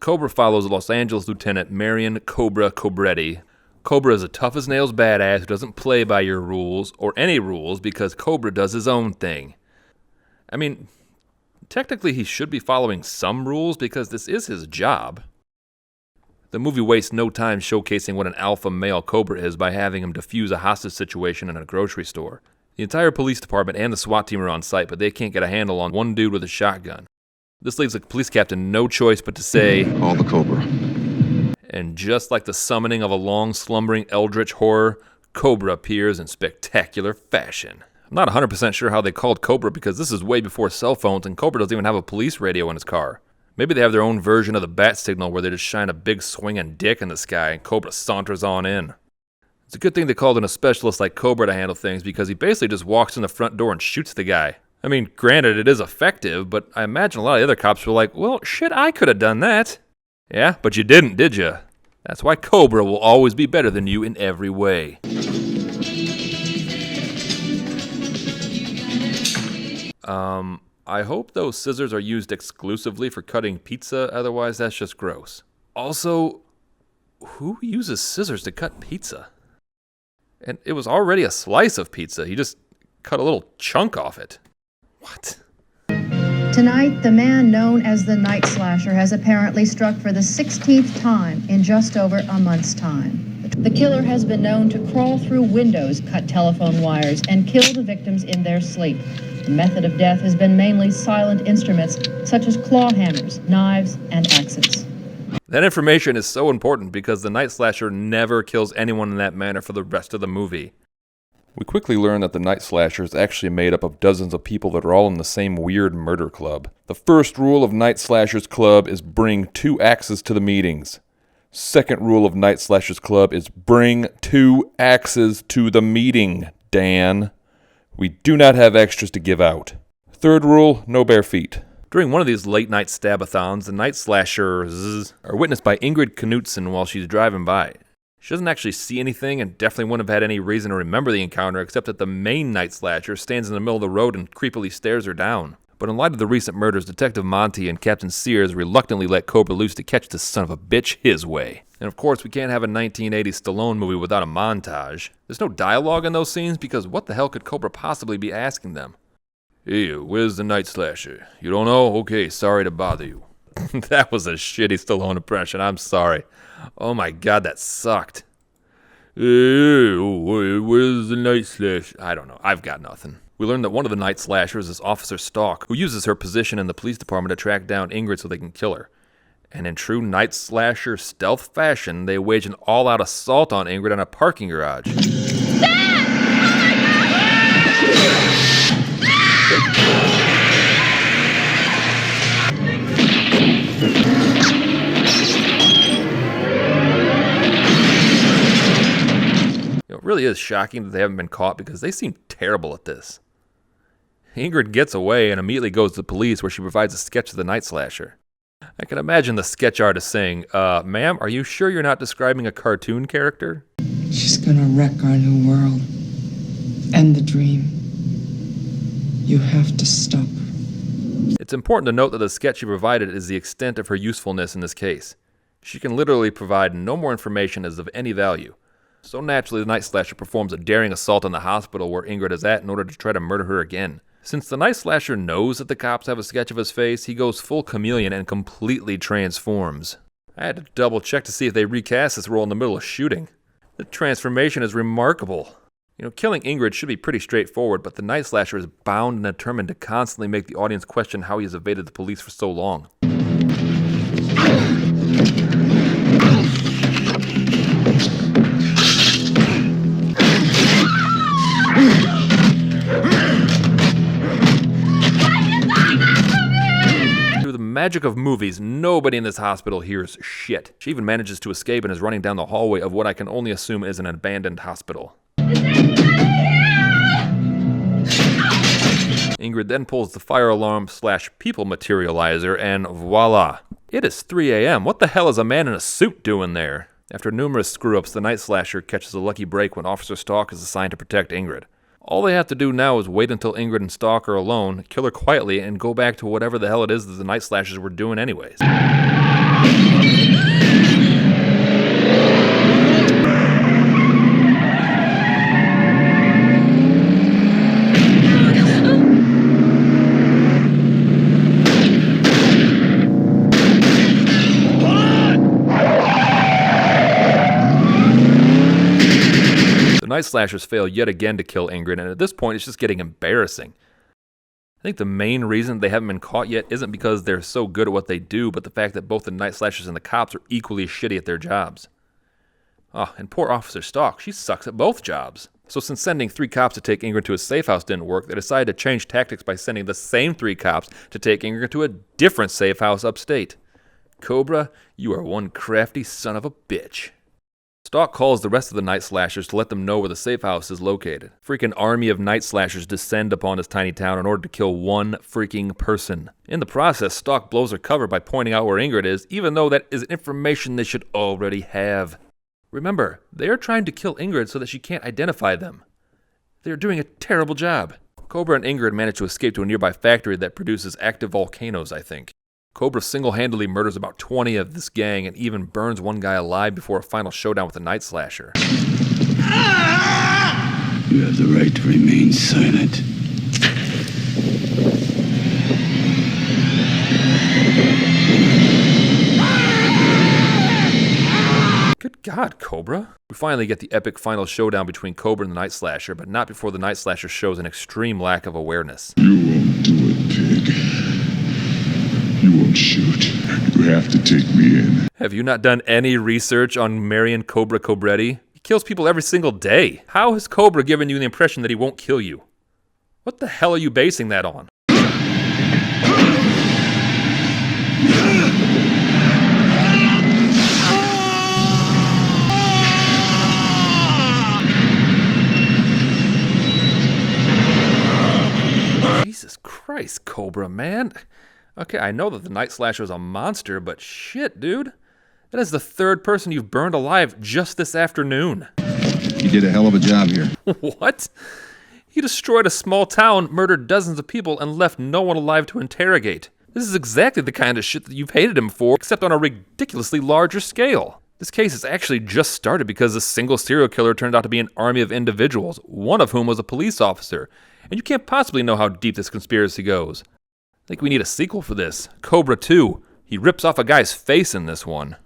Cobra follows Los Angeles Lieutenant Marion Cobretti. Cobra is a tough-as-nails badass who doesn't play by your rules, or any rules, because Cobra does his own thing. I mean, technically he should be following some rules because this is his job. The movie wastes no time showcasing what an alpha male Cobra is by having him defuse a hostage situation in a grocery store. The entire police department and the SWAT team are on site, but they can't get a handle on one dude with a shotgun. This leaves the police captain no choice but to say, "Call the Cobra." And just like the summoning of a long-slumbering eldritch horror, Cobra appears in spectacular fashion. I'm not 100% sure how they called Cobra because this is way before cell phones and Cobra doesn't even have a police radio in his car. Maybe they have their own version of the bat signal where they just shine a big swinging dick in the sky and Cobra saunters on in. It's a good thing they called in a specialist like Cobra to handle things because he basically just walks in the front door and shoots the guy. I mean, granted, it is effective, but I imagine a lot of the other cops were like, well, shit, I could have done that. Yeah, but you didn't, did you? That's why Cobra will always be better than you in every way. I hope those scissors are used exclusively for cutting pizza, otherwise that's just gross. Also, who uses scissors to cut pizza? And it was already a slice of pizza, he just cut a little chunk off it. What? Tonight, the man known as the Night Slasher has apparently struck for the 16th time in just over a month's time. The killer has been known to crawl through windows, cut telephone wires, and kill the victims in their sleep. The method of death has been mainly silent instruments, such as claw hammers, knives, and axes. That information is so important because the Night Slasher never kills anyone in that manner for the rest of the movie. We quickly learn that the Night Slasher is actually made up of dozens of people that are all in the same weird murder club. The first rule of Night Slasher's Club is bring 2 axes to the meetings. Second rule of Night Slasher's Club is bring 2 axes to the meeting, Dan. We do not have extras to give out. Third rule, no bare feet. During one of these late-night stab-a-thons, the Night Slashers are witnessed by Ingrid Knudsen while she's driving by. She doesn't actually see anything and definitely wouldn't have had any reason to remember the encounter except that the main Night Slasher stands in the middle of the road and creepily stares her down. But in light of the recent murders, Detective Monty and Captain Sears reluctantly let Cobra loose to catch this son of a bitch his way. And of course, we can't have a 1980s Stallone movie without a montage. There's no dialogue in those scenes because what the hell could Cobra possibly be asking them? Hey, where's the Night Slasher? You don't know? Okay, sorry to bother you. That was a shitty Stallone impression, I'm sorry. Oh my god, that sucked. Hey, where's the Night Slasher? I don't know, I've got nothing. We learned that one of the Night Slashers is Officer Stalk, who uses her position in the police department to track down Ingrid so they can kill her. And in true Night Slasher stealth fashion, they wage an all-out assault on Ingrid in a parking garage. It really is shocking that they haven't been caught because they seem terrible at this. Ingrid gets away and immediately goes to the police where she provides a sketch of the Night Slasher. I can imagine the sketch artist saying, ma'am, are you sure you're not describing a cartoon character? She's gonna wreck our new world. End the dream. You have to stop her. It's important to note that the sketch she provided is the extent of her usefulness in this case. She can literally provide no more information as of any value. So naturally, the Night Slasher performs a daring assault on the hospital where Ingrid is at in order to try to murder her again. Since the Night Slasher knows that the cops have a sketch of his face, he goes full chameleon and completely transforms. I had to double check to see if they recast this role in the middle of shooting. The transformation is remarkable. You know, killing Ingrid should be pretty straightforward, but the Night Slasher is bound and determined to constantly make the audience question how he has evaded the police for so long. Through the magic of movies, nobody in this hospital hears shit. She even manages to escape and is running down the hallway of what I can only assume is an abandoned hospital. Ingrid then pulls the fire alarm / people materializer and voila. It is 3 a.m. What the hell is a man in a suit doing there? After numerous screw-ups, the Night Slasher catches a lucky break when Officer Stalk is assigned to protect Ingrid. All they have to do now is wait until Ingrid and Stalk are alone, kill her quietly, and go back to whatever the hell it is that the Night Slashers were doing anyways. The Night Slashers fail yet again to kill Ingrid, and at this point it's just getting embarrassing. I think the main reason they haven't been caught yet isn't because they're so good at what they do, but the fact that both the Night Slashers and the cops are equally shitty at their jobs. Oh, and poor Officer Stalk, she sucks at both jobs. So since sending 3 cops to take Ingrid to a safe house didn't work, they decided to change tactics by sending the same 3 cops to take Ingrid to a different safe house upstate. Cobra, you are one crafty son of a bitch. Stalk calls the rest of the Night Slashers to let them know where the safe house is located. Freaking army of Night Slashers descend upon this tiny town in order to kill one freaking person. In the process, Stalk blows her cover by pointing out where Ingrid is, even though that is information they should already have. Remember, they are trying to kill Ingrid so that she can't identify them. They are doing a terrible job. Cobra and Ingrid manage to escape to a nearby factory that produces active volcanoes, I think. Cobra single-handedly murders about 20 of this gang and even burns one guy alive before a final showdown with the Night Slasher. You have the right to remain silent. Good God, Cobra. We finally get the epic final showdown between Cobra and the Night Slasher, but not before the Night Slasher shows an extreme lack of awareness. You won't do it, pig. You won't shoot. You have to take me in. Have you not done any research on Marion Cobretti? He kills people every single day. How has Cobra given you the impression that he won't kill you? What the hell are you basing that on? Jesus Christ, Cobra, man. Okay, I know that the Night Slasher is a monster, but shit, dude. That is the 3rd person you've burned alive just this afternoon. You did a hell of a job here. What? He destroyed a small town, murdered dozens of people, and left no one alive to interrogate. This is exactly the kind of shit that you've hated him for, except on a ridiculously larger scale. This case has actually just started because a single serial killer turned out to be an army of individuals, one of whom was a police officer, and you can't possibly know how deep this conspiracy goes. I think we need a sequel for this. Cobra 2. He rips off a guy's face in this one.